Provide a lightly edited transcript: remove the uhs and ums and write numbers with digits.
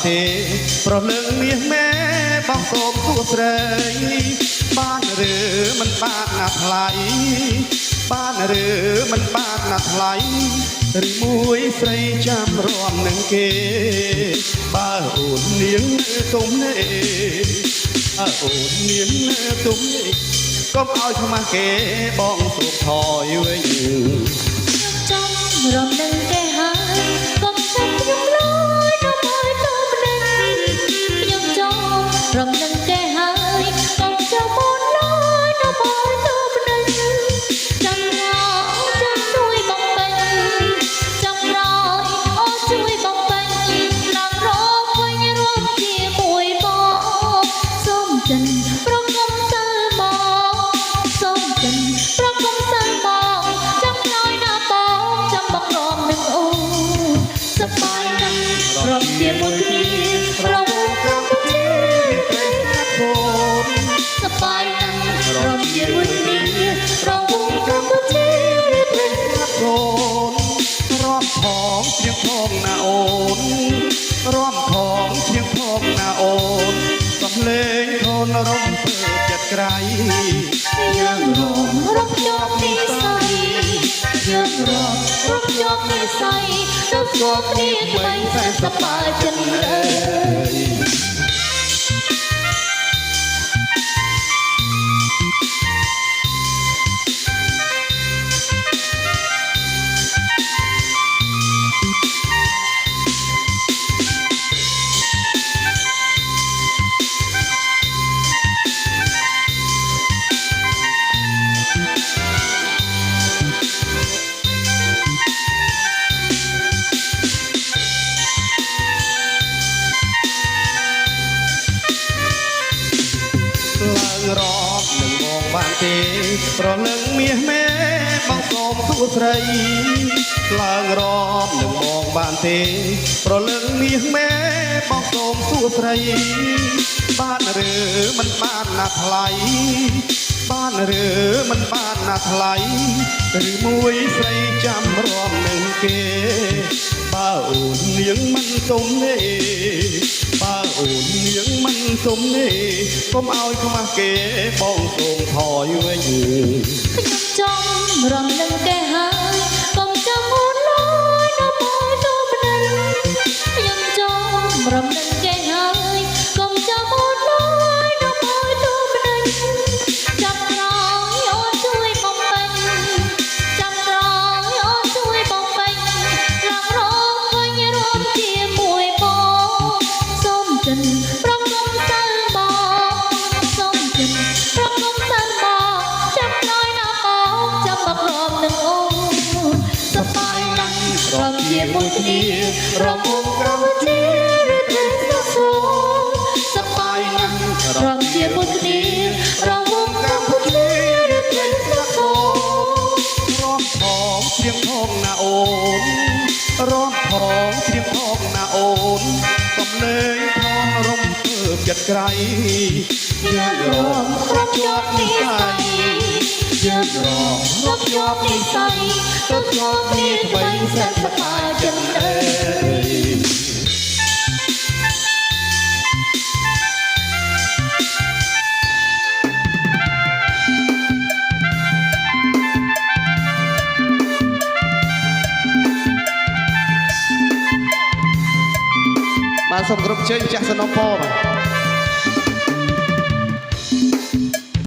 ទេប្រលឹងមាសម៉ែបងសូមសួស្ដីបានឬមិនបានណាថ្លៃបានឬមិនបានណាថ្លៃឬមួយស្រីចាំរំនឹងគេបើអូននាងនៅទុំនេះអូននាងនៅទុំនេះកុំឲ្យខ្មាស់គេបងសូមថយវិញចាំរំនឹងគេហើយកុំចាំខ្ញុំលយនៅមកទៅម្ដងខ្ញុំចង់រំនឹងគេហើយកុំចាំមុនលយនៅមកទៅម្ដងចាំរងចាំជួយបងពេញចាំរយអូជួយបងពេញឡើងរកវិញរួមជាមួយបងសូមចិនប្រកុំសិលបងសូមចិនប្រកុំសិលបងចាំក្រោយណាបងចាំបងរំនឹងអូសប្បាយណាស់រំជាមួយគ្នារងកម្ពុជាប្រេងណាត់បងសប្បាយណាស់រំជាមួយគ្នារងកម្ពុជាប្រេងណាត់បងរាប់ផងเสียงផងណាអូនរាប់ផងเสียงផងណាអូនសំឡេងធនរំភើបចិត្តក្រៃយើងរំជាប់និស័យយើងរំជាប់និស័យទៅស្គាល់គ្នាក្ដីសែនសប្បាយចិត្តអើយឡើងរອບនឹងបងបានទេប្រលឹងមាសម៉ែបងសូមសួស្ដីឡើងរອບនឹងបងបានទេប្រលឹងមាសម៉ែបងសូមសួស្ដីបានឬមិនបានណាថ្លៃបានឬមិនបានណាថ្លៃឬមួយស្រីចាំរំនឹងគេបើអូននាងមិនទុំទេបើអូននាងមិនទុំទេកុំឲ្យខ្មាស់គេបងសូមថយវិញខ្ញុំចង់រំលឹងគេហើយកុំចាំអូនលយនៅមកទៅម្ដងខ្ញុំចង់រំលឹងគេហើយកុំចាំអូនលយនៅមកទៅម្ដងចាំក្រោយអូនជួយបំពេញចាំក្រោយអូនជួយបំពេញឡើងរកវិញរួមជាមួយបងសូមចិនប្រកុំសិលបងសូមចិនប្រកុំសិលបងចាំក្រោយណាបងចាំមករំនឹងអូនសប្បាយណាស់រំជាមួយគ្នារំវងកម្ពុជាឬព្រឹកសុខសួរសប្បាយណាស់រំជាមួយគ្នារំវងកម្ពុជាឬព្រឹកសុខសួររាប់ផងเสียงផងណាអូនរាប់ផងเสียงផងណាអូនសំឡេងធនរំភើបចិត្តក្រៃយើងរំជាប់និស័យយើងរំជាប់និស័យទៅស្គាល់គ្នាក្ដីសែនសប្បាយចិត្តអើយបានសូមគ្រប់ជើងចាស់សនំពោបាទ